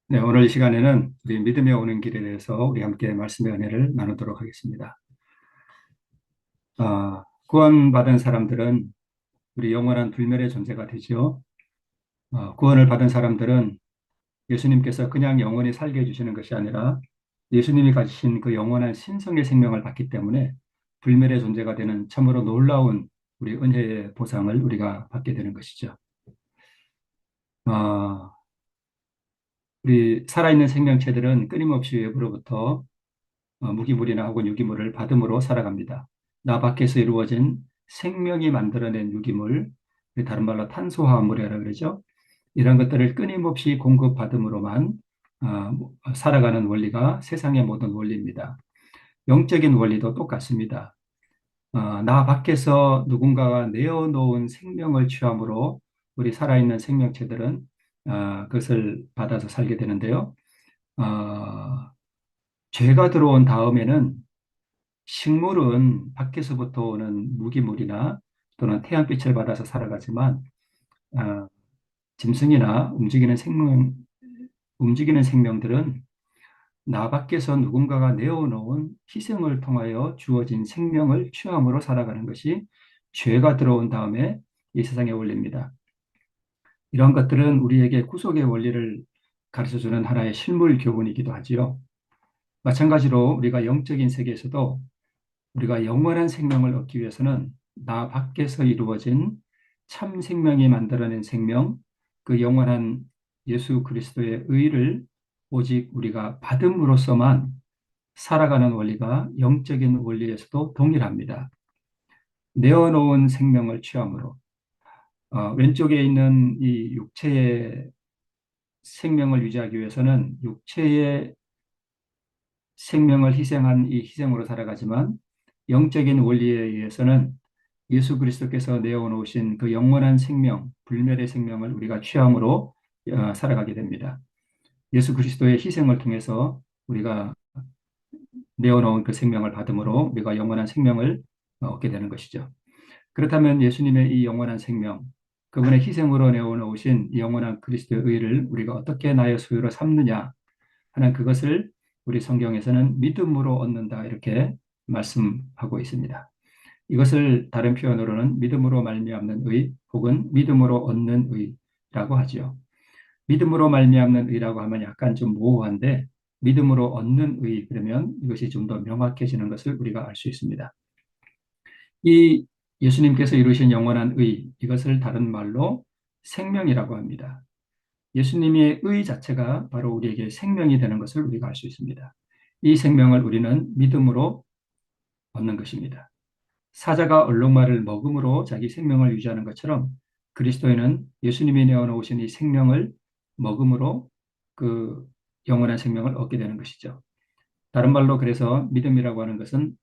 네, 오늘 이 시간에는 우리 믿음에 오는 길에 대해서 우리 함께 말씀의 은혜를 나누도록 하겠습니다. 구원받은 사람들은 우리 영원한 불멸의 존재가 되죠. 구원을 받은 사람들은 예수님께서 그냥 영원히 살게 해주시는 것이 아니라 예수님이 가지신 그 영원한 신성의 생명을 받기 때문에 불멸의 존재가 되는 참으로 놀라운 우리 은혜의 보상을 우리가 받게 되는 것이죠. 어, 우리 살아있는 생명체들은 끊임없이 외부로부터 무기물이나 혹은 유기물을 받음으로 살아갑니다. 나 밖에서 이루어진 생명이 만들어낸 유기물, 다른 말로 탄소화합물이라고 그러죠. 이런 것들을 끊임없이 공급받음으로만 살아가는 원리가 세상의 모든 원리입니다. 영적인 원리도 똑같습니다. 나 밖에서 누군가가 내어놓은 생명을 취함으로 우리 살아있는 생명체들은 그것을 받아서 살게 되는데요. 어, 죄가 들어온 다음에는 식물은 밖에서부터 오는 무기물이나 또는 태양빛을 받아서 살아가지만 아, 짐승이나 움직이는 생명들은 나 밖에서 누군가가 내어놓은 희생을 통하여 주어진 생명을 취함으로 살아가는 것이 죄가 들어온 다음에 이 세상에 올립니다. 이런 것들은 우리에게 구속의 원리를 가르쳐주는 하나의 실물 교훈이기도 하지요. 마찬가지로 우리가 영적인 세계에서도 우리가 영원한 생명을 얻기 위해서는 나 밖에서 이루어진 참 생명이 만들어낸 생명, 그 영원한 예수 그리스도의 의를 오직 우리가 받음으로써만 살아가는 원리가 영적인 원리에서도 동일합니다. 내어놓은 생명을 취함으로 왼쪽에 있는 이 육체의 생명을 유지하기 위해서는 육체의 생명을 희생한 이 희생으로 살아가지만 영적인 원리에 의해서는 예수 그리스도께서 내어놓으신 그 영원한 생명, 불멸의 생명을 우리가 취함으로 살아가게 됩니다. 예수 그리스도의 희생을 통해서 우리가 내어놓은 그 생명을 받음으로 우리가 영원한 생명을 얻게 되는 것이죠. 그렇다면 예수님의 이 영원한 생명, 그분의 희생으로 내어놓으신 이 영원한 그리스도의 의를 우리가 어떻게 나의 소유로 삼느냐 하는 그것을 우리 성경에서는 믿음으로 얻는다 이렇게 말씀하고 있습니다. 이것을 다른 표현으로는 믿음으로 말미암는 의 혹은 믿음으로 얻는 의라고 하지요. 믿음으로 말미암는 의라고 하면 약간 좀 모호한데 믿음으로 얻는 의 그러면 이것이 좀 더 명확해지는 것을 우리가 알 수 있습니다. 이 예수님께서 이루신 영원한 의 이것을 다른 말로 생명이라고 합니다. 예수님의 의 자체가 바로 우리에게 생명이 되는 것을 우리가 알 수 있습니다. 이 생명을 우리는 믿음으로 얻는 것입니다. 사자가 얼룩말을 먹음으로 자기 생명을 유지하는 것처럼 그리스도인은 예수님이 내어놓으신 이 생명을 먹음으로 그 영원한 생명을 얻게 되는 것이죠. 다른 말로 그래서 믿음이라고 하는 것은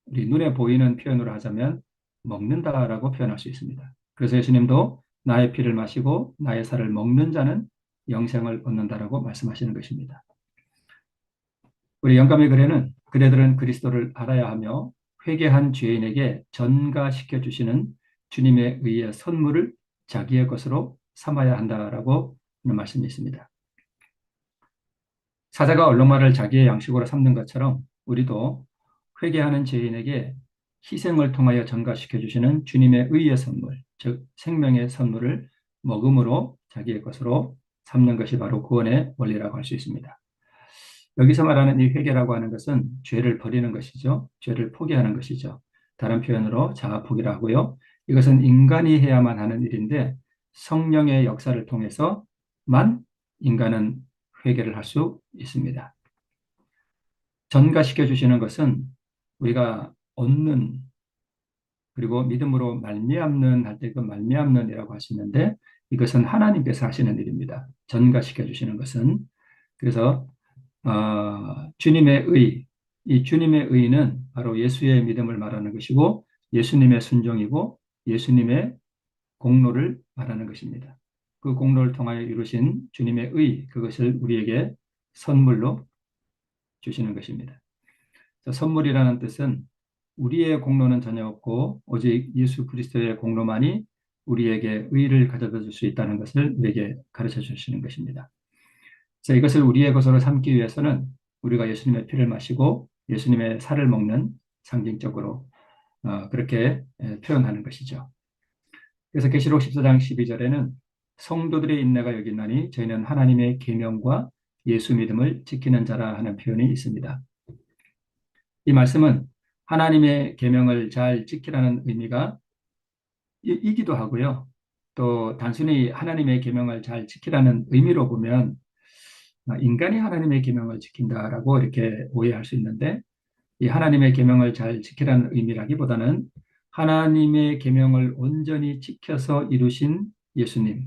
우리 눈에 보이는 표현으로 하자면 먹는다라고 표현할 수 있습니다. 그래서 예수님도 나의 피를 마시고 나의 살을 먹는 자는 영생을 얻는다라고 말씀하시는 것입니다. 우리 영감의 글에는 그대들은 그리스도를 알아야 하며 회개한 죄인에게 전가시켜 주시는 주님의 의의 선물을 자기의 것으로 삼아야 한다라고 하는 말씀이 있습니다. 사자가 얼룩말을 자기의 양식으로 삼는 것처럼 우리도 회개하는 죄인에게 희생을 통하여 전가시켜 주시는 주님의 의의 선물, 즉 생명의 선물을 먹음으로 자기의 것으로 삼는 것이 바로 구원의 원리라고 할 수 있습니다. 여기서 말하는 이 회개라고 하는 것은 죄를 버리는 것이죠. 죄를 포기하는 것이죠. 다른 표현으로 자아포기라 하고요. 이것은 인간이 해야만 하는 일인데 성령의 역사를 통해서만 인간은 회개를 할 수 있습니다. 전가시켜 주시는 것은 우리가 얻는 그리고 믿음으로 말미암는 할 때 그 말미암는이라고 하시는데 이것은 하나님께서 하시는 일입니다. 전가시켜 주시는 것은 그래서 주님의 의, 이 주님의 의는 바로 예수의 믿음을 말하는 것이고 예수님의 순종이고 예수님의 공로를 말하는 것입니다. 그 공로를 통하여 이루신 주님의 의, 그것을 우리에게 선물로 주시는 것입니다. 선물이라는 뜻은 우리의 공로는 전혀 없고 오직 예수 그리스도의 공로만이 우리에게 의를 가져다 줄 수 있다는 것을 우리에게 가르쳐 주시는 것입니다. 그래서 이것을 우리의 것으로 삼기 위해서는 우리가 예수님의 피를 마시고 예수님의 살을 먹는 상징적으로 그렇게 표현하는 것이죠. 그래서 계시록 14장 12절에는 성도들의 인내가 여기 있나니 저희는 하나님의 계명과 예수 믿음을 지키는 자라 하는 표현이 있습니다. 이 말씀은 하나님의 계명을 잘 지키라는 의미가 이기도 하고요. 또 단순히 하나님의 계명을 잘 지키라는 의미로 보면 인간이 하나님의 계명을 지킨다라고 이렇게 오해할 수 있는데 이 하나님의 계명을 잘 지키라는 의미라기보다는 하나님의 계명을 온전히 지켜서 이루신 예수님,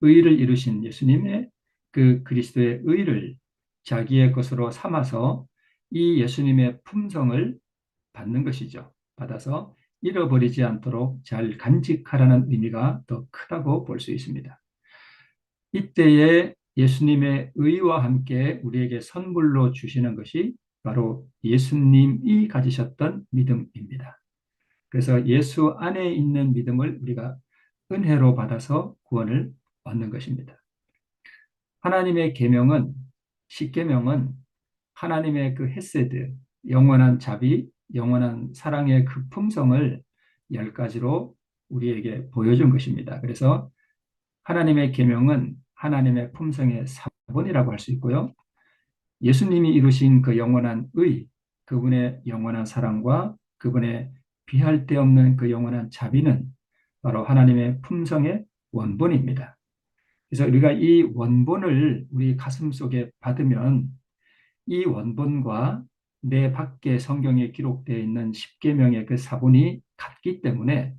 의를 이루신 예수님의 그 그리스도의 의를 자기의 것으로 삼아서 이 예수님의 품성을 받는 것이죠. 받아서 잃어버리지 않도록 잘 간직하라는 의미가 더 크다고 볼 수 있습니다. 이때에 예수님의 의와 함께 우리에게 선물로 주시는 것이 바로 예수님이 가지셨던 믿음입니다. 그래서 예수 안에 있는 믿음을 우리가 은혜로 받아서 구원을 얻는 것입니다. 하나님의 계명은 십계명은 하나님의 그 헤세드, 영원한 자비, 영원한 사랑의 그 품성을 10가지로 우리에게 보여준 것입니다. 그래서 하나님의 계명은 하나님의 품성의 사본이라고 할 수 있고요. 예수님이 이루신 그 영원한 의, 그분의 영원한 사랑과 그분의 비할 데 없는 그 영원한 자비는 바로 하나님의 품성의 원본입니다. 그래서 우리가 이 원본을 우리 가슴 속에 받으면 이 원본과 내 밖에 성경에 기록되어 있는 십계명의 그 사본이 같기 때문에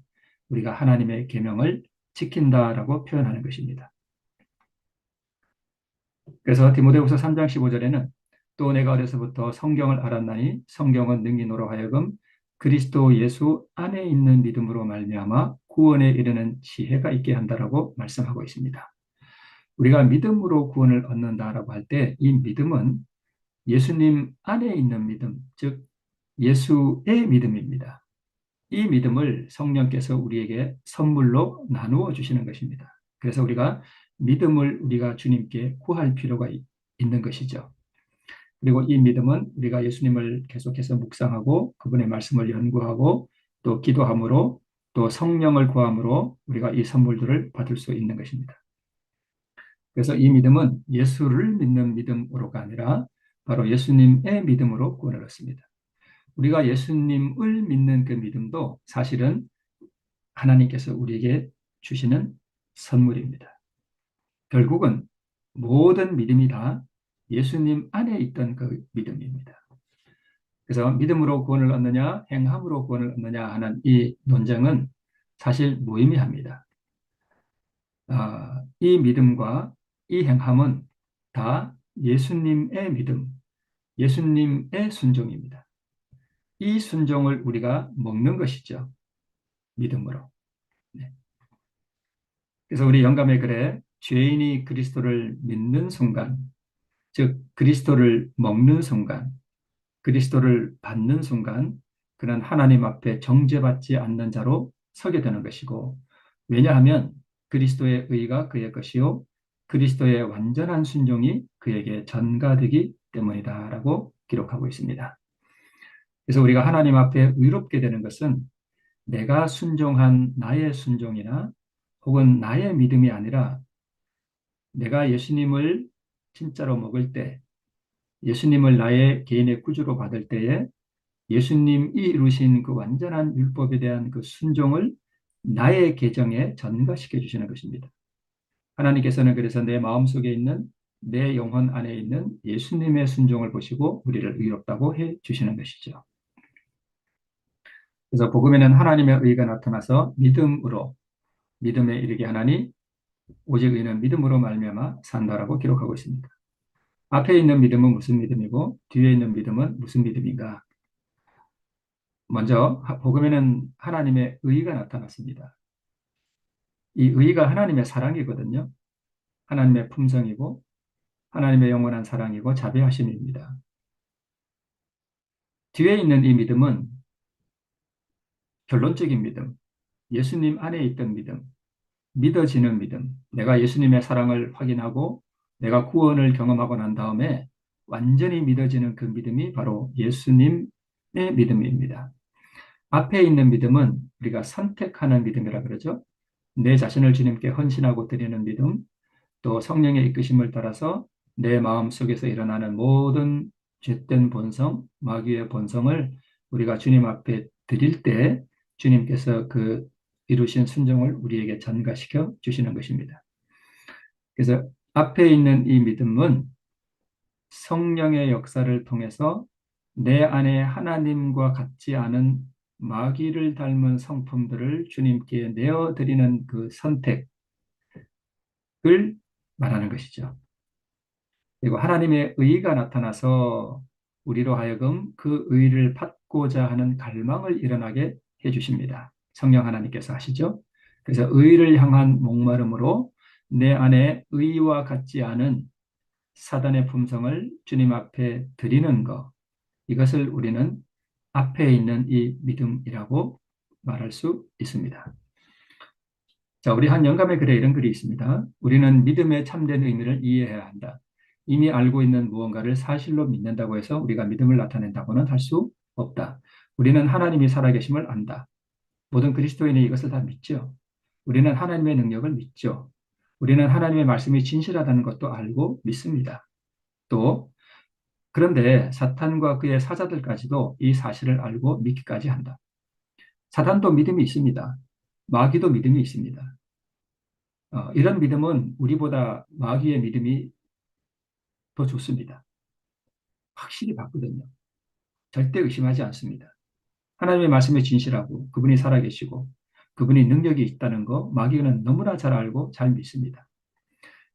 우리가 하나님의 계명을 지킨다라고 표현하는 것입니다. 그래서 디모데후서 3장 15절에는 또 내가 어려서부터 성경을 알았나니 성경은 능히 너로 하여금 그리스도 예수 안에 있는 믿음으로 말미암아 구원에 이르는 지혜가 있게 한다라고 말씀하고 있습니다. 우리가 믿음으로 구원을 얻는다라고 할 때 이 믿음은 예수님 안에 있는 믿음, 즉 예수의 믿음입니다. 이 믿음을 성령께서 우리에게 선물로 나누어 주시는 것입니다. 그래서 우리가 주님께 구할 필요가 있는 것이죠. 그리고 이 믿음은 우리가 예수님을 계속해서 묵상하고 그분의 말씀을 연구하고 또 기도함으로 또 성령을 구함으로 우리가 이 선물들을 받을 수 있는 것입니다. 그래서 이 믿음은 예수를 믿는 믿음으로가 아니라 바로 예수님의 믿음으로 구원을 얻습니다. 우리가 예수님을 믿는 그 믿음도 사실은 하나님께서 우리에게 주시는 선물입니다. 결국은 모든 믿음이 다 예수님 안에 있던 그 믿음입니다. 그래서 믿음으로 구원을 얻느냐, 행함으로 구원을 얻느냐 하는 이 논쟁은 사실 무의미합니다. 이 믿음과 이 행함은 다 예수님의 믿음, 예수님의 순종입니다. 이 순종을 우리가 먹는 것이죠. 믿음으로. 네. 그래서 우리 영감의 글에 죄인이 그리스도를 믿는 순간, 즉 그리스도를 먹는 순간, 그리스도를 받는 순간 그는 하나님 앞에 정죄받지 않는 자로 서게 되는 것이고 왜냐하면 그리스도의 의가 그의 것이요 그리스도의 완전한 순종이 그에게 전가되기 때문이다라고 기록하고 있습니다. 그래서 우리가 하나님 앞에 의롭게 되는 것은 내가 순종한 나의 순종이나 혹은 나의 믿음이 아니라 내가 예수님을 진짜로 먹을 때 예수님을 나의 개인의 구주로 받을 때에 예수님이 이루신 그 완전한 율법에 대한 그 순종을 나의 계정에 전가시켜 주시는 것입니다. 하나님께서는 그래서 내 마음속에 있는 내 영혼 안에 있는 예수님의 순종을 보시고 우리를 의롭다고 해 주시는 것이죠. 그래서 복음에는 하나님의 의가 나타나서 믿음에 이르게 하나니 오직 의는 믿음으로 말미암아 산다라고 기록하고 있습니다. 앞에 있는 믿음은 무슨 믿음이고 뒤에 있는 믿음은 무슨 믿음인가? 먼저 복음에는 하나님의 의가 나타났습니다. 이 의가 하나님의 사랑이거든요. 하나님의 품성이고 하나님의 영원한 사랑이고 자비하심입니다. 뒤에 있는 이 믿음은 결론적인 믿음, 예수님 안에 있던 믿음, 믿어지는 믿음, 내가 예수님의 사랑을 확인하고 내가 구원을 경험하고 난 다음에 완전히 믿어지는 그 믿음이 바로 예수님의 믿음입니다. 앞에 있는 믿음은 우리가 선택하는 믿음이라 그러죠. 내 자신을 주님께 헌신하고 드리는 믿음, 또 성령의 이끄심을 따라서 내 마음 속에서 일어나는 모든 죄된 본성, 마귀의 본성을 우리가 주님 앞에 드릴 때 주님께서 그 이루신 순종을 우리에게 전가시켜 주시는 것입니다. 그래서 앞에 있는 이 믿음은 성령의 역사를 통해서 내 안에 하나님과 같지 않은 마귀를 닮은 성품들을 주님께 내어드리는 그 선택을 말하는 것이죠. 그리고 하나님의 의가 나타나서 우리로 하여금 그 의를 받고자 하는 갈망을 일어나게 해주십니다. 성령 하나님께서 하시죠. 그래서 의를 향한 목마름으로 내 안에 의와 같지 않은 사단의 품성을 주님 앞에 드리는 것, 이것을 우리는 앞에 있는 이 믿음이라고 말할 수 있습니다. 자, 우리 한 영감의 글에 이런 글이 있습니다. 우리는 믿음의 참된 의미를 이해해야 한다. 이미 알고 있는 무언가를 사실로 믿는다고 해서 우리가 믿음을 나타낸다고는 할 수 없다. 우리는 하나님이 살아계심을 안다. 모든 그리스도인이 이것을 다 믿죠. 우리는 하나님의 능력을 믿죠. 우리는 하나님의 말씀이 진실하다는 것도 알고 믿습니다. 또 그런데 사탄과 그의 사자들까지도 이 사실을 알고 믿기까지 한다. 사탄도 믿음이 있습니다. 마귀도 믿음이 있습니다. 이런 믿음은 우리보다 마귀의 믿음이 더 좋습니다. 확실히 받거든요. 절대 의심하지 않습니다. 하나님의 말씀이 진실하고 그분이 살아계시고 그분이 능력이 있다는 거 마귀는 너무나 잘 알고 잘 믿습니다.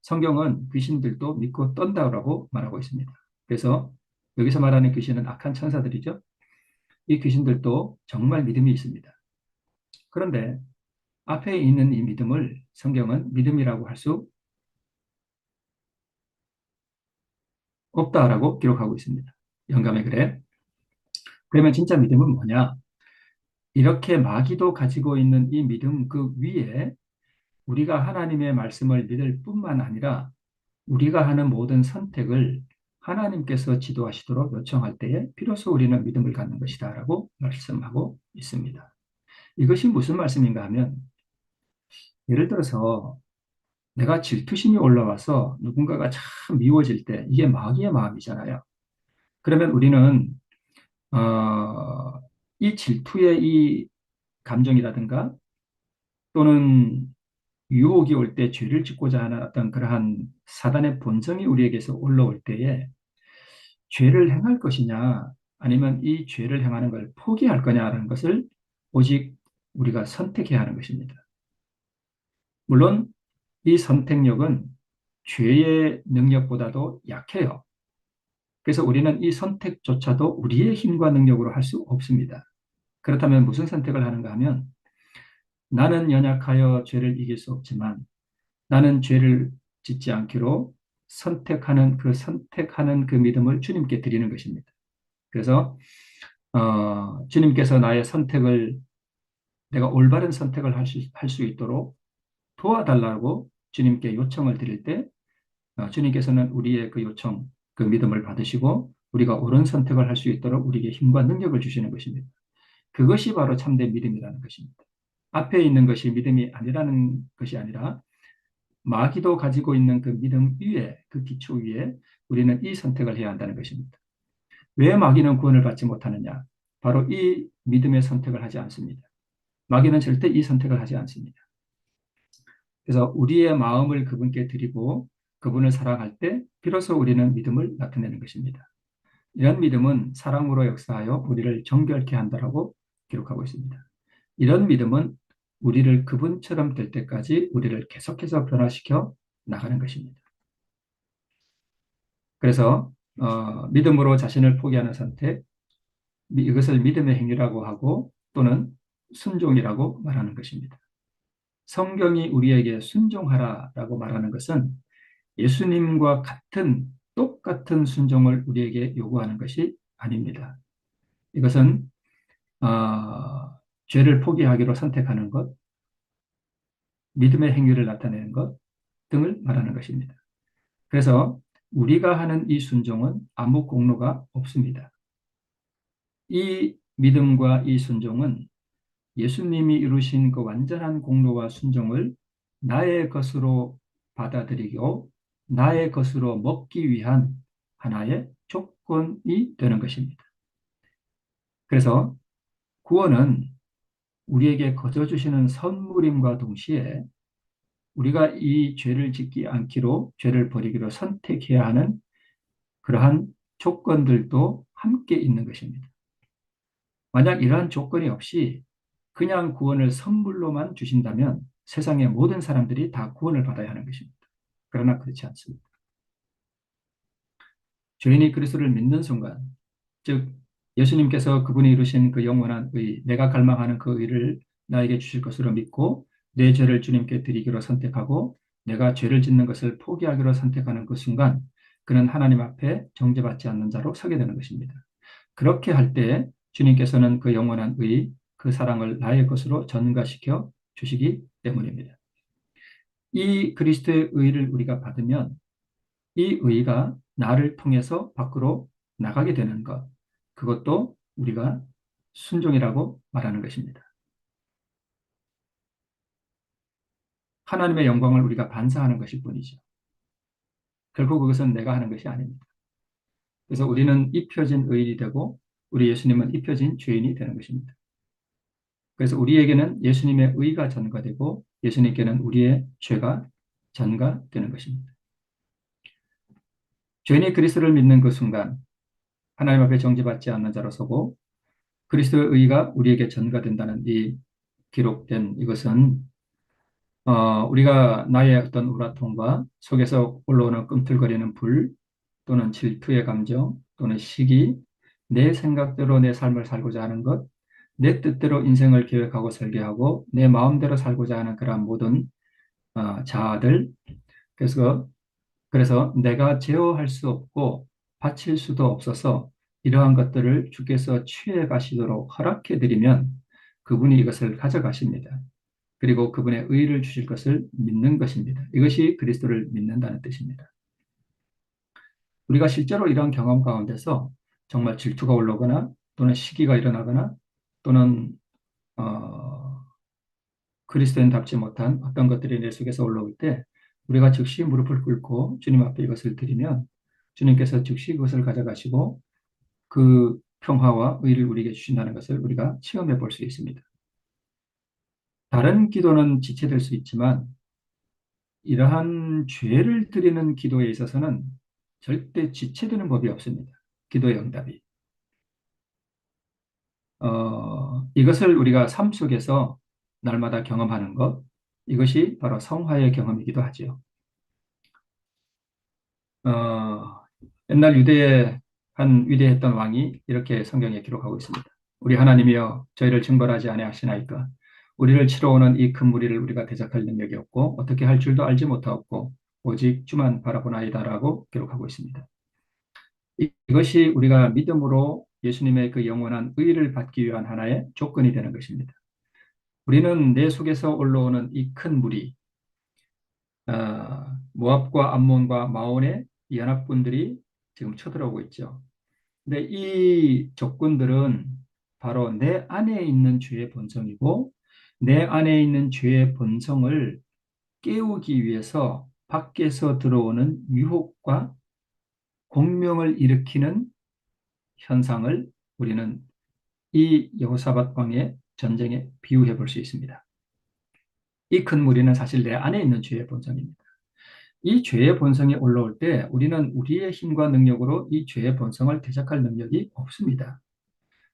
성경은 귀신들도 믿고 떤다고 말하고 있습니다. 그래서 여기서 말하는 귀신은 악한 천사들이죠. 이 귀신들도 정말 믿음이 있습니다. 그런데 앞에 있는 이 믿음을 성경은 믿음이라고 할 수 없다라고 기록하고 있습니다. 영감의 글에. 그러면 진짜 믿음은 뭐냐? 이렇게 마귀도 가지고 있는 이 믿음 그 위에 우리가 하나님의 말씀을 믿을 뿐만 아니라 우리가 하는 모든 선택을 하나님께서 지도하시도록 요청할 때에 비로소 우리는 믿음을 갖는 것이다라고 말씀하고 있습니다. 이것이 무슨 말씀인가 하면 예를 들어서 내가 질투심이 올라와서 누군가가 참 미워질 때 이게 마귀의 마음이잖아요. 그러면 우리는 이 질투의 이 감정이라든가 또는 유혹이 올 때 죄를 짓고자 하는 어떤 그러한 사단의 본성이 우리에게서 올라올 때에 죄를 행할 것이냐 아니면 이 죄를 행하는 걸 포기할 거냐라는 것을 오직 우리가 선택해야 하는 것입니다. 물론 이 선택력은 죄의 능력보다도 약해요. 그래서 우리는 이 선택조차도 우리의 힘과 능력으로 할 수 없습니다. 그렇다면 무슨 선택을 하는가 하면 나는 연약하여 죄를 이길 수 없지만 나는 죄를 짓지 않기로 선택하는 그 믿음을 주님께 드리는 것입니다. 그래서 주님께서 나의 선택을 내가 올바른 선택을 할 수 있도록 도와달라고 주님께 요청을 드릴 때 주님께서는 우리의 그 요청, 그 믿음을 받으시고 우리가 옳은 선택을 할 수 있도록 우리에게 힘과 능력을 주시는 것입니다. 그것이 바로 참된 믿음이라는 것입니다. 앞에 있는 것이 믿음이 아니라는 것이 아니라 마귀도 가지고 있는 그 믿음 위에, 그 기초 위에 우리는 이 선택을 해야 한다는 것입니다. 왜 마귀는 구원을 받지 못하느냐? 바로 이 믿음의 선택을 하지 않습니다. 마귀는 절대 이 선택을 하지 않습니다. 그래서 우리의 마음을 그분께 드리고 그분을 사랑할 때 비로소 우리는 믿음을 나타내는 것입니다. 이런 믿음은 사랑으로 역사하여 우리를 정결케 한다라고 기록하고 있습니다. 이런 믿음은 우리를 그분처럼 될 때까지 우리를 계속해서 변화시켜 나가는 것입니다. 그래서 믿음으로 자신을 포기하는 선택, 이것을 믿음의 행위라고 하고 또는 순종이라고 말하는 것입니다. 성경이 우리에게 순종하라라고 말하는 것은 예수님과 똑같은 순종을 우리에게 요구하는 것이 아닙니다. 이것은 죄를 포기하기로 선택하는 것, 믿음의 행위를 나타내는 것 등을 말하는 것입니다. 그래서 우리가 하는 이 순종은 아무 공로가 없습니다. 이 믿음과 이 순종은 예수님이 이루신 그 완전한 공로와 순종을 나의 것으로 받아들이고 나의 것으로 먹기 위한 하나의 조건이 되는 것입니다. 그래서 구원은 우리에게 거저 주시는 선물임과 동시에 우리가 이 죄를 짓지 않기로 죄를 버리기로 선택해야 하는 그러한 조건들도 함께 있는 것입니다. 만약 이러한 조건이 없이 그냥 구원을 선물로만 주신다면 세상의 모든 사람들이 다 구원을 받아야 하는 것입니다. 그러나 그렇지 않습니다. 죄인이 그리스도를 믿는 순간, 즉 예수님께서 그분이 이루신 그 영원한 의, 내가 갈망하는 그 의를 나에게 주실 것으로 믿고 내 죄를 주님께 드리기로 선택하고 내가 죄를 짓는 것을 포기하기로 선택하는 그 순간 그는 하나님 앞에 정죄받지 않는 자로 서게 되는 것입니다. 그렇게 할 때 주님께서는 그 영원한 의, 그 사랑을 나의 것으로 전가시켜 주시기 때문입니다. 이 그리스도의 의를 우리가 받으면 이 의가 나를 통해서 밖으로 나가게 되는 것, 그것도 우리가 순종이라고 말하는 것입니다. 하나님의 영광을 우리가 반사하는 것일 뿐이죠. 결국 그것은 내가 하는 것이 아닙니다. 그래서 우리는 입혀진 의인이 되고 우리 예수님은 입혀진 죄인이 되는 것입니다. 그래서 우리에게는 예수님의 의가 전가되고 예수님께는 우리의 죄가 전가되는 것입니다. 죄인이 그리스도를 믿는 그 순간 하나님 앞에 정죄받지 않는 자로 서고 그리스도의 의가 우리에게 전가된다는 이 기록된 이것은 우리가 나의 어떤 우라통과 속에서 올라오는 꿈틀거리는 불 또는 질투의 감정 또는 시기 내 생각대로 내 삶을 살고자 하는 것 내 뜻대로 인생을 계획하고 설계하고 내 마음대로 살고자 하는 그러한 모든 자아들 그래서 내가 제어할 수 없고 바칠 수도 없어서 이러한 것들을 주께서 취해 가시도록 허락해 드리면 그분이 이것을 가져가십니다. 그리고 그분의 의를 주실 것을 믿는 것입니다. 이것이 그리스도를 믿는다는 뜻입니다. 우리가 실제로 이러한 경험 가운데서 정말 질투가 올라오거나 또는 시기가 일어나거나 또는 어, 그리스도인답지 못한 어떤 것들이 내 속에서 올라올 때 우리가 즉시 무릎을 꿇고 주님 앞에 이것을 드리면 주님께서 즉시 그것을 가져가시고 그 평화와 의를 우리에게 주신다는 것을 우리가 체험해 볼 수 있습니다. 다른 기도는 지체될 수 있지만 이러한 죄를 드리는 기도에 있어서는 절대 지체되는 법이 없습니다. 기도의 응답이. 이것을 우리가 삶 속에서 날마다 경험하는 것, 이것이 바로 성화의 경험이기도 하죠. 어, 옛날 유대의 한 위대했던 왕이 이렇게 성경에 기록하고 있습니다. 우리 하나님이여 저희를 징벌하지 아니하시나이까 우리를 치러 오는 이 큰 무리를 우리가 대적할 능력이 없고 어떻게 할 줄도 알지 못하옵고 오직 주만 바라보나이다라고 기록하고 있습니다. 이것이 우리가 믿음으로 예수님의 그 영원한 의를 받기 위한 하나의 조건이 되는 것입니다. 우리는 내 속에서 올라오는 이 큰 무리, 모압과 암몬과 마온의 연합군들이 지금 쳐들어오고 있죠. 근데 이 조건들은 바로 내 안에 있는 죄의 본성이고 내 안에 있는 죄의 본성을 깨우기 위해서 밖에서 들어오는 유혹과 공명을 일으키는 현상을 우리는 이 여호사밧 왕의 전쟁에 비유해 볼 수 있습니다. 이 큰 무리는 사실 내 안에 있는 죄의 본성입니다. 이 죄의 본성이 올라올 때 우리는 우리의 힘과 능력으로 이 죄의 본성을 대적할 능력이 없습니다.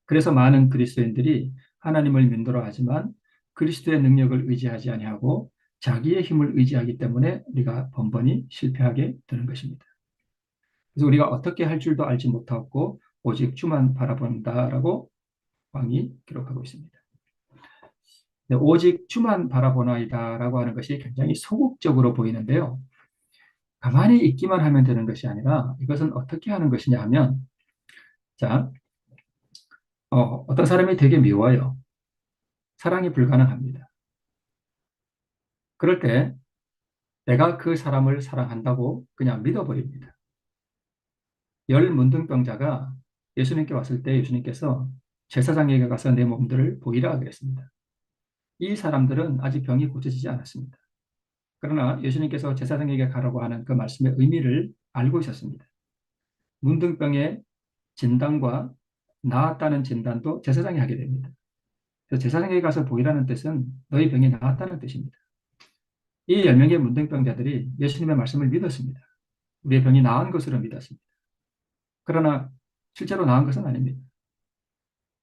그래서 많은 그리스도인들이 하나님을 믿노라 하지만 그리스도의 능력을 의지하지 아니하고 자기의 힘을 의지하기 때문에 우리가 번번이 실패하게 되는 것입니다. 그래서 우리가 어떻게 할 줄도 알지 못하고 오직 주만 바라본다라고 왕이 기록하고 있습니다. 오직 주만 바라보나이다라고 하는 것이 굉장히 소극적으로 보이는데요. 가만히 있기만 하면 되는 것이 아니라 이것은 어떻게 하는 것이냐 하면 자, 어떤 사람이 되게 미워요. 사랑이 불가능합니다. 그럴 때 내가 그 사람을 사랑한다고 그냥 믿어버립니다. 열 문둥병자가 예수님께 왔을 때 예수님께서 제사장에게 가서 내 몸들을 보이라 그랬습니다. 이 사람들은 아직 병이 고쳐지지 않았습니다. 그러나 예수님께서 제사장에게 가라고 하는 그 말씀의 의미를 알고 있었습니다. 문둥병의 진단과 나았다는 진단도 제사장이 하게 됩니다. 그래서 제사장에게 가서 보이라는 뜻은 너희 병이 나았다는 뜻입니다. 이 10명의 문둥병자들이 예수님의 말씀을 믿었습니다. 우리의 병이 나은 것으로 믿었습니다. 그러나 실제로 나은 것은 아닙니다.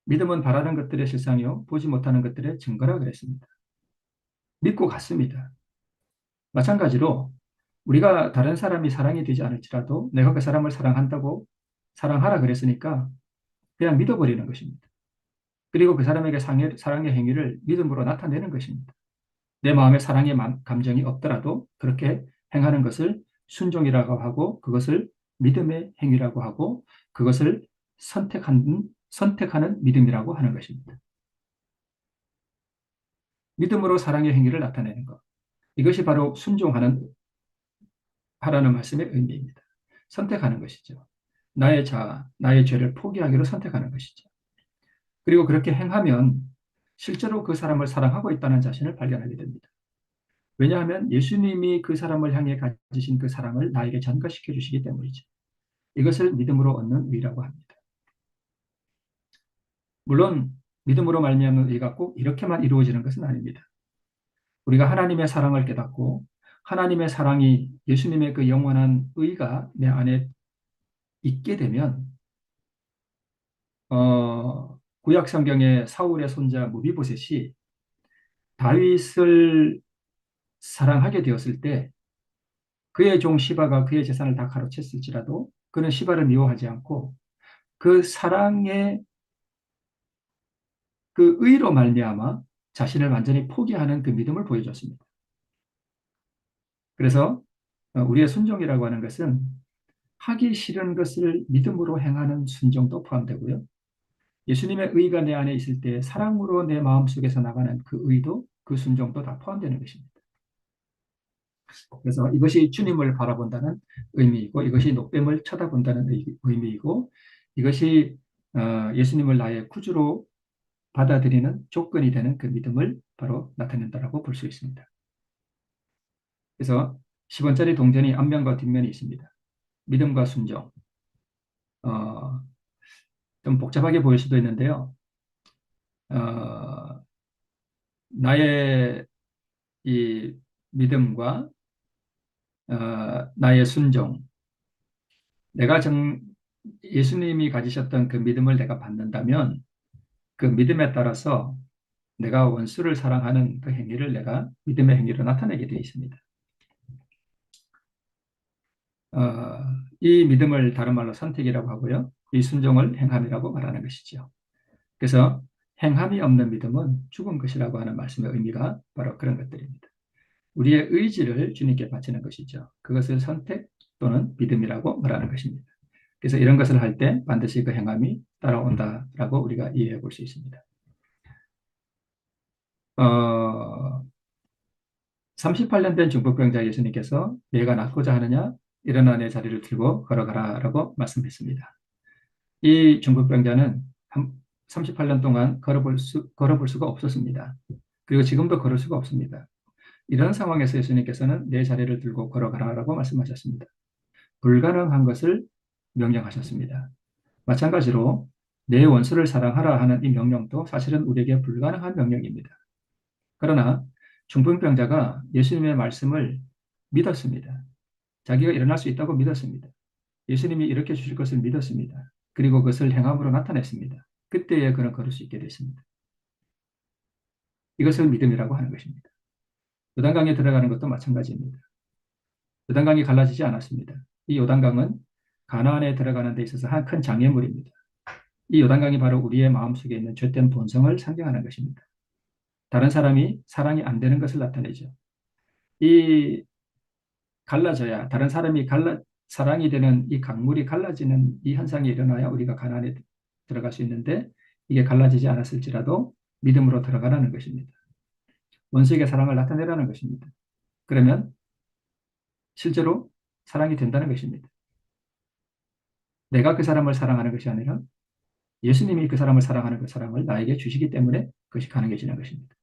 믿음은 바라는 것들의 실상이요 보지 못하는 것들의 증거라 그랬습니다. 믿고 갔습니다. 마찬가지로 우리가 다른 사람이 사랑이 되지 않을지라도 내가 그 사람을 사랑한다고 사랑하라 그랬으니까 그냥 믿어버리는 것입니다. 그리고 그 사람에게 사랑의 행위를 믿음으로 나타내는 것입니다. 내 마음에 사랑의 감정이 없더라도 그렇게 행하는 것을 순종이라고 하고 그것을 믿음의 행위라고 하고 그것을 선택하는 믿음이라고 하는 것입니다. 믿음으로 사랑의 행위를 나타내는 것. 이것이 바로 순종하는 하라는 말씀의 의미입니다. 선택하는 것이죠. 나의 자아, 나의 죄를 포기하기로 선택하는 것이죠. 그리고 그렇게 행하면 실제로 그 사람을 사랑하고 있다는 자신을 발견하게 됩니다. 왜냐하면 예수님이 그 사람을 향해 가지신 그 사랑을 나에게 전가시켜 주시기 때문이죠. 이것을 믿음으로 얻는 의라고 합니다. 물론 믿음으로 말미암는 의가 꼭 이렇게만 이루어지는 것은 아닙니다. 우리가 하나님의 사랑을 깨닫고 하나님의 사랑이 예수님의 그 영원한 의가 내 안에 있게 되면 구약 성경의 사울의 손자 무비보셋이 다윗을 사랑하게 되었을 때 그의 종 시바가 그의 재산을 다 가로챘을지라도 그는 시바를 미워하지 않고 그 사랑의 그 의로 말미암아 자신을 완전히 포기하는 그 믿음을 보여줬습니다. 그래서 우리의 순종이라고 하는 것은 하기 싫은 것을 믿음으로 행하는 순종도 포함되고요. 예수님의 의가 내 안에 있을 때 사랑으로 내 마음속에서 나가는 그 의도 그 순종도 다 포함되는 것입니다. 그래서 이것이 주님을 바라본다는 의미이고 이것이 녹뱀을 쳐다본다는 의미이고 이것이 예수님을 나의 구주로 받아들이는 조건이 되는 그 믿음을 바로 나타낸다라고 볼 수 있습니다. 그래서 10원짜리 동전이 앞면과 뒷면이 있습니다. 믿음과 순종. 어, 좀 복잡하게 보일 수도 있는데요. 어, 나의 이 믿음과 나의 순종, 내가 예수님이 가지셨던 그 믿음을 내가 받는다면 그 믿음에 따라서 내가 원수를 사랑하는 그 행위를 내가 믿음의 행위로 나타내게 되어 있습니다. 어, 이 믿음을 다른 말로 선택이라고 하고요. 이 순종을 행함이라고 말하는 것이죠. 그래서 행함이 없는 믿음은 죽은 것이라고 하는 말씀의 의미가 바로 그런 것들입니다. 우리의 의지를 주님께 바치는 것이죠. 그것을 선택 또는 믿음이라고 말하는 것입니다. 그래서 이런 것을 할 때 반드시 그 행함이 따라온다라고 우리가 이해해 볼 수 있습니다. 38년 된 중풍병자 예수님께서 내가 낫고자 하느냐 일어나 내 자리를 들고 걸어가라라고 말씀했습니다. 이 중풍병자는 38년 동안 걸어볼 수가 없었습니다. 그리고 지금도 걸을 수가 없습니다. 이런 상황에서 예수님께서는 내 자리를 들고 걸어가라라고 말씀하셨습니다. 불가능한 것을 명령하셨습니다. 마찬가지로 내 원수를 사랑하라 하는 이 명령도 사실은 우리에게 불가능한 명령입니다. 그러나 중풍병자가 예수님의 말씀을 믿었습니다. 자기가 일어날 수 있다고 믿었습니다. 예수님이 이렇게 주실 것을 믿었습니다. 그리고 그것을 행함으로 나타냈습니다. 그때에 그는 걸을 수 있게 됐습니다. 이것을 믿음이라고 하는 것입니다. 요단강에 들어가는 것도 마찬가지입니다. 요단강이 갈라지지 않았습니다. 이 요단강은 가나안에 들어가는 데 있어서 한 큰 장애물입니다. 이 요단강이 바로 우리의 마음속에 있는 죄된 본성을 상징하는 것입니다. 다른 사람이 사랑이 안 되는 것을 나타내죠. 이 갈라져야 다른 사람이 사랑이 되는 이 강물이 갈라지는 이 현상이 일어나야 우리가 가나안에 들어갈 수 있는데 이게 갈라지지 않았을지라도 믿음으로 들어가라는 것입니다. 원수에게 사랑을 나타내라는 것입니다. 그러면 실제로 사랑이 된다는 것입니다. 내가 그 사람을 사랑하는 것이 아니라 예수님이 그 사람을 사랑하는 그 사랑을 나에게 주시기 때문에 그것이 가능해지는 것입니다.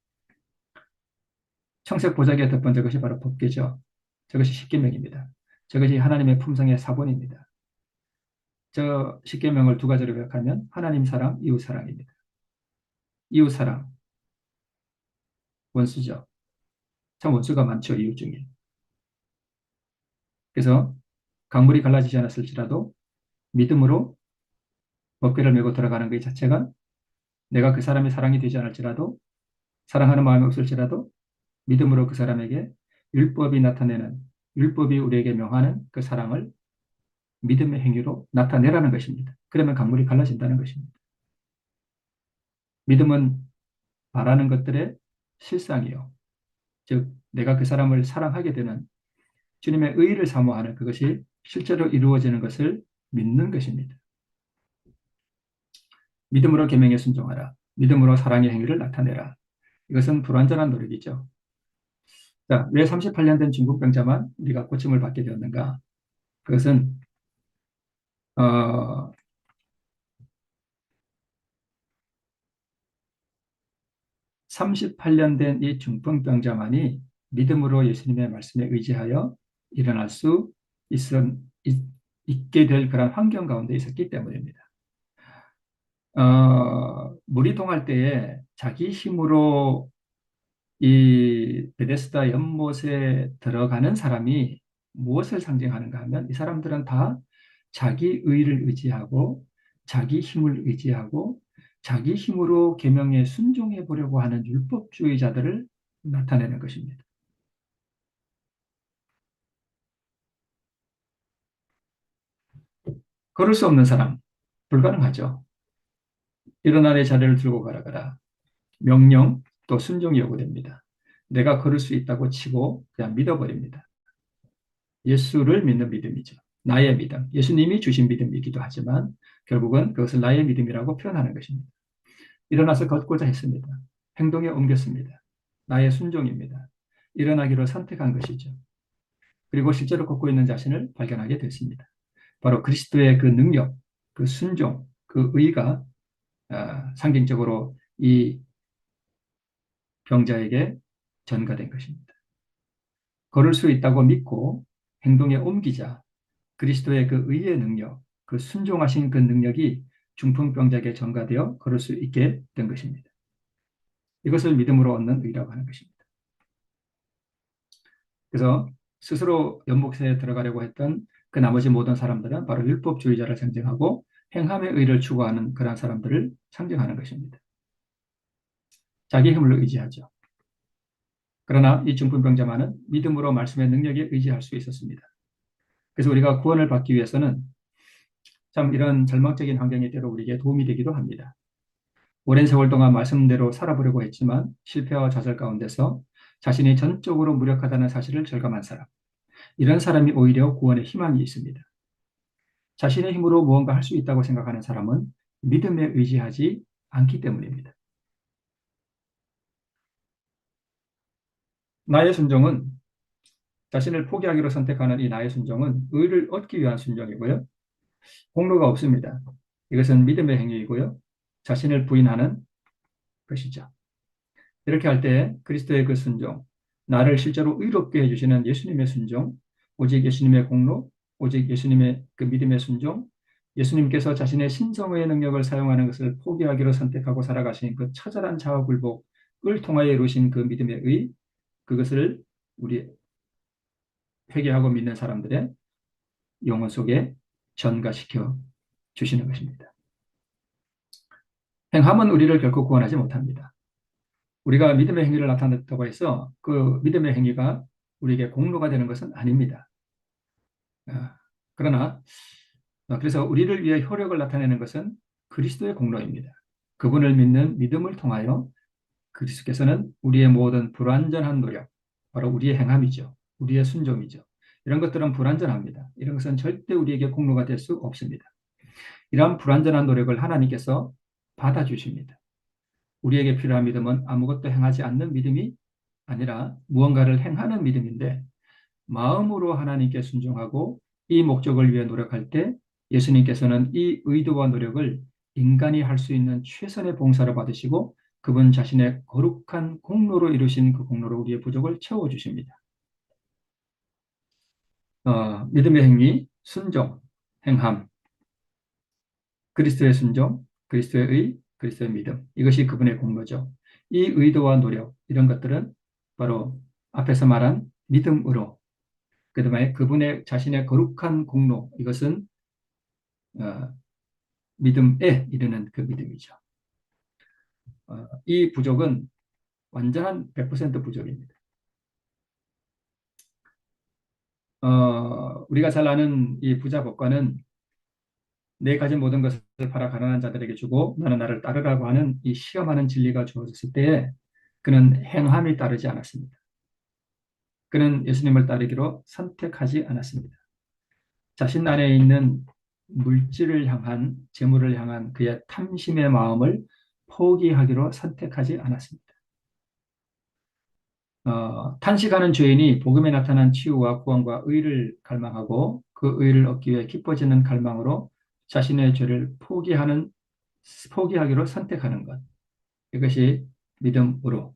청색 보자기에 첫 번째 것이 바로 법궤죠. 저것이 십계명입니다. 저것이 하나님의 품성의 사본입니다. 저 십계명을 두 가지로 요약하면 하나님 사랑, 이웃 사랑입니다. 이웃 사랑, 원수죠. 참 원수가 많죠, 이웃 중에. 그래서 강물이 갈라지지 않았을지라도 믿음으로 법궤를 메고 들어가는 것 자체가 내가 그 사람의 사랑이 되지 않을지라도 사랑하는 마음이 없을지라도 믿음으로 그 사람에게 율법이 나타내는 율법이 우리에게 명하는 그 사랑을 믿음의 행위로 나타내라는 것입니다. 그러면 강물이 갈라진다는 것입니다. 믿음은 바라는 것들의 실상이요. 즉 내가 그 사람을 사랑하게 되는 주님의 의의를 사모하는 그것이 실제로 이루어지는 것을 믿는 것입니다. 믿음으로 계명에 순종하라. 믿음으로 사랑의 행위를 나타내라. 이것은 불완전한 노력이죠. 자, 왜 38년 된 중풍병자만 우리가 고침을 받게 되었는가? 그것은 38년 된 이 중풍병자만이 믿음으로 예수님의 말씀에 의지하여 일어날 수 있게 될 그런 환경 가운데 있었기 때문입니다. 물이 동할 때에 자기 힘으로 이 베데스다 연못에 들어가는 사람이 무엇을 상징하는가 하면 이 사람들은 다 자기 의를 의지하고 자기 힘을 의지하고 자기 힘으로 계명에 순종해 보려고 하는 율법주의자들을 나타내는 것입니다. 걸을 수 없는 사람, 불가능하죠. 일어나 내 자리를 들고 가라가라. 명령 또 순종이 요구됩니다. 내가 걸을 수 있다고 치고 그냥 믿어버립니다. 예수를 믿는 믿음이죠. 나의 믿음, 예수님이 주신 믿음이기도 하지만 결국은 그것을 나의 믿음이라고 표현하는 것입니다. 일어나서 걷고자 했습니다. 행동에 옮겼습니다. 나의 순종입니다. 일어나기로 선택한 것이죠. 그리고 실제로 걷고 있는 자신을 발견하게 됐습니다. 바로 그리스도의 그 능력, 그 순종, 그 의가 상징적으로 이 병자에게 전가된 것입니다. 걸을 수 있다고 믿고 행동에 옮기자 그리스도의 그 의의 능력, 그 순종하신 그 능력이 중풍병자에게 전가되어 걸을 수 있게 된 것입니다. 이것을 믿음으로 얻는 의라고 하는 것입니다. 그래서 스스로 연못에 들어가려고 했던 그 나머지 모든 사람들은 바로 율법주의자를 상징하고 행함의 의를 추구하는 그러한 사람들을 상징하는 것입니다. 자기 힘을 의지하죠. 그러나 이 중풍병자만은 믿음으로 말씀의 능력에 의지할 수 있었습니다. 그래서 우리가 구원을 받기 위해서는 참 이런 절망적인 환경이 때로 우리에게 도움이 되기도 합니다. 오랜 세월 동안 말씀대로 살아보려고 했지만 실패와 좌절 가운데서 자신이 전적으로 무력하다는 사실을 절감한 사람. 이런 사람이 오히려 구원의 희망이 있습니다. 자신의 힘으로 무언가 할 수 있다고 생각하는 사람은 믿음에 의지하지 않기 때문입니다. 나의 순종은 자신을 포기하기로 선택하는 이 나의 순종은 의를 얻기 위한 순종이고요. 공로가 없습니다. 이것은 믿음의 행위이고요. 자신을 부인하는 것이죠. 이렇게 할 때 그리스도의 그 순종, 나를 실제로 의롭게 해주시는 예수님의 순종, 오직 예수님의 공로, 오직 예수님의 그 믿음의 순종, 예수님께서 자신의 신성의 능력을 사용하는 것을 포기하기로 선택하고 살아가신 그 처절한 자화굴복을 통하여 이루신 그 믿음의 의, 그것을 우리 회개하고 믿는 사람들의 영혼 속에 전가시켜 주시는 것입니다. 행함은 우리를 결코 구원하지 못합니다. 우리가 믿음의 행위를 나타냈다고 해서 그 믿음의 행위가 우리에게 공로가 되는 것은 아닙니다. 그러나 그래서 우리를 위해 효력을 나타내는 것은 그리스도의 공로입니다. 그분을 믿는 믿음을 통하여 그리스도께서는 우리의 모든 불완전한 노력, 바로 우리의 행함이죠. 우리의 순종이죠. 이런 것들은 불완전합니다. 이런 것은 절대 우리에게 공로가 될 수 없습니다. 이러한 불완전한 노력을 하나님께서 받아주십니다. 우리에게 필요한 믿음은 아무것도 행하지 않는 믿음이 아니라 무언가를 행하는 믿음인데 마음으로 하나님께 순종하고 이 목적을 위해 노력할 때 예수님께서는 이 의도와 노력을 인간이 할 수 있는 최선의 봉사로 받으시고 그분 자신의 거룩한 공로로 이루신 그 공로로 우리의 부족을 채워주십니다. 믿음의 행위, 순종, 행함, 그리스도의 순종, 그리스도의 의, 그리스도의 믿음. 이것이 그분의 공로죠. 이 의도와 노력, 이런 것들은 바로 앞에서 말한 믿음으로, 그다음에 그분의 자신의 거룩한 공로, 이것은 어, 믿음에 이르는 그 믿음이죠. 이 부족은 완전한 100% 부족입니다. 우리가 잘 아는 이 부자 법관은 내 가진 모든 것을 팔아 가난한 자들에게 주고 너는 나를 따르라고 하는 이 시험하는 진리가 주어졌을 때에 그는 행함이 따르지 않았습니다. 그는 예수님을 따르기로 선택하지 않았습니다. 자신 안에 있는 물질을 향한, 재물을 향한 그의 탐심의 마음을 포기하기로 선택하지 않았습니다. 탄식하는 죄인이 복음에 나타난 치유와 구원과 의를 갈망하고 그 의를 얻기 위해 기뻐지는 갈망으로 자신의 죄를 포기하기로 선택하는 것. 이것이 믿음으로.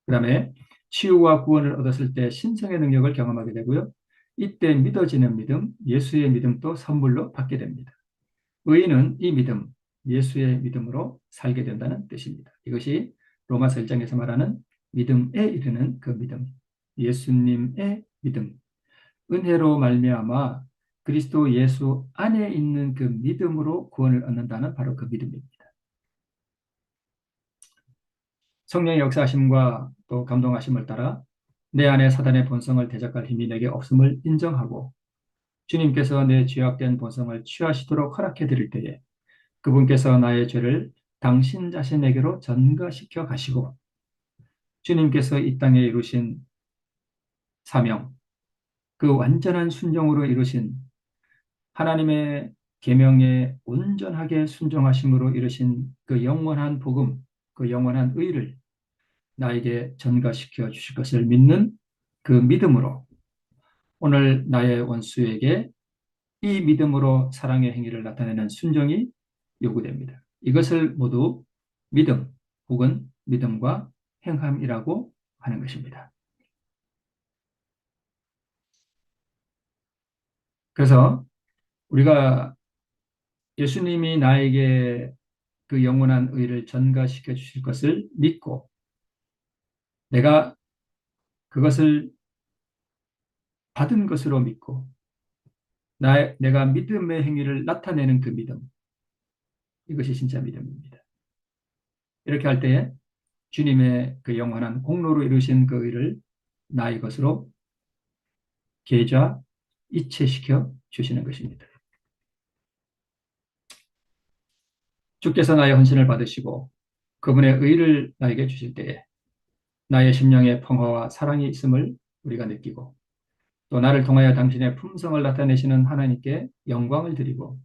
그 다음에 치유와 구원을 얻었을 때 신성의 능력을 경험하게 되고요. 이때 믿어지는 믿음, 예수의 믿음도 선물로 받게 됩니다. 의인은 이 믿음, 예수의 믿음으로 살게 된다는 뜻입니다. 이것이 로마서 1장에서 말하는 믿음에 이르는 그 믿음, 예수님의 믿음, 은혜로 말미암아 그리스도 예수 안에 있는 그 믿음으로 구원을 얻는다는 바로 그 믿음입니다. 성령의 역사하심과 또 감동하심을 따라 내 안에 사단의 본성을 대적할 힘이 내게 없음을 인정하고 주님께서 내 죄악된 본성을 취하시도록 허락해 드릴 때에 그분께서 나의 죄를 당신 자신에게로 전가시켜 가시고 주님께서 이 땅에 이루신 사명, 그 완전한 순종으로 이루신 하나님의 계명에 온전하게 순종하심으로 이루신 그 영원한 복음, 그 영원한 의를 나에게 전가시켜 주실 것을 믿는 그 믿음으로 오늘 나의 원수에게 이 믿음으로 사랑의 행위를 나타내는 순종이 요구됩니다. 이것을 모두 믿음 혹은 믿음과 행함이라고 하는 것입니다. 그래서 우리가 예수님이 나에게 그 영원한 의를 전가시켜 주실 것을 믿고 내가 그것을 받은 것으로 믿고 내가 믿음의 행위를 나타내는 그 믿음, 이것이 진짜 믿음입니다. 이렇게 할 때에 주님의 그 영원한 공로로 이루신 그 의를 나의 것으로 계좌 이체시켜 주시는 것입니다. 주께서 나의 헌신을 받으시고 그분의 의를 나에게 주실 때에 나의 심령에 평화와 사랑이 있음을 우리가 느끼고 또 나를 통하여 당신의 품성을 나타내시는 하나님께 영광을 드리고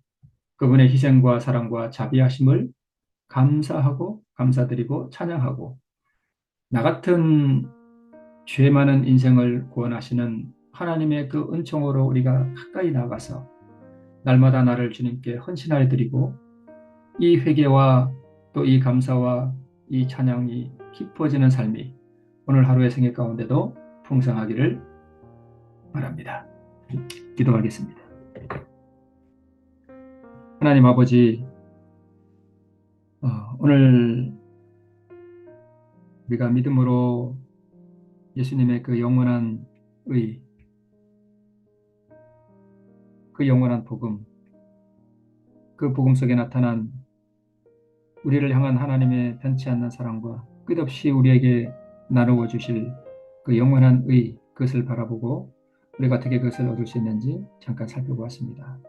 그분의 희생과 사랑과 자비하심을 감사하고 감사드리고 찬양하고 나 같은 죄 많은 인생을 구원하시는 하나님의 그 은총으로 우리가 가까이 나가서 날마다 나를 주님께 헌신하여 드리고 이 회개와 또 이 감사와 이 찬양이 깊어지는 삶이 오늘 하루의 생애 가운데도 풍성하기를 바랍니다. 기도하겠습니다. 하나님 아버지, 오늘 우리가 믿음으로 예수님의 그 영원한 의, 그 영원한 복음, 그 복음 속에 나타난 우리를 향한 하나님의 변치 않는 사랑과 끝없이 우리에게 나누어 주실 그 영원한 의, 그것을 바라보고 우리가 어떻게 그것을 얻을 수 있는지 잠깐 살펴보았습니다.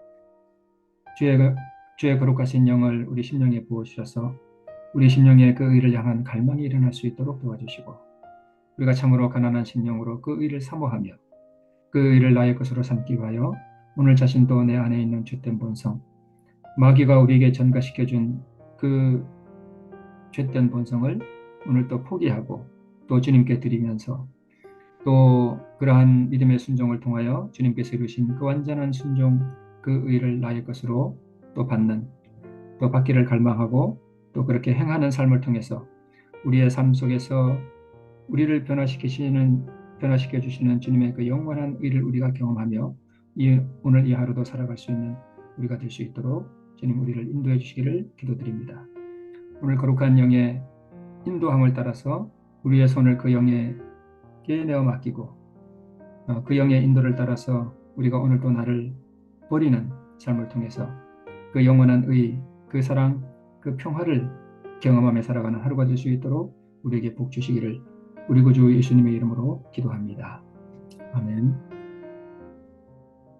주의 거룩하신 영을 우리 심령에 부어주셔서 우리 심령에 그 의를 향한 갈망이 일어날 수 있도록 도와주시고 우리가 참으로 가난한 심령으로 그 의를 사모하며 그 의를 나의 것으로 삼기 위하여 오늘 자신도 내 안에 있는 죄된 본성, 마귀가 우리에게 전가시켜준 그 죄된 본성을 오늘 또 포기하고 또 주님께 드리면서 또 그러한 믿음의 순종을 통하여 주님께서 이루신 그 완전한 순종, 그 의를 나의 것으로 또 받는, 또 받기를 갈망하고 또 그렇게 행하는 삶을 통해서 우리의 삶 속에서 우리를 변화시켜 주시는 주님의 그 영원한 의를 우리가 경험하며 오늘 이 하루도 살아갈 수 있는 우리가 될 수 있도록 주님 우리를 인도해 주시기를 기도드립니다. 오늘 거룩한 영의 인도함을 따라서 우리의 손을 그 영에게 내어 맡기고 그 영의 인도를 따라서 우리가 오늘도 나를 버리는 삶을 통해서 그 영원한 의, 그 사랑, 그 평화를 경험하며 살아가는 하루가 될 수 있도록 우리에게 복 주시기를 우리 구주 예수님의 이름으로 기도합니다. 아멘.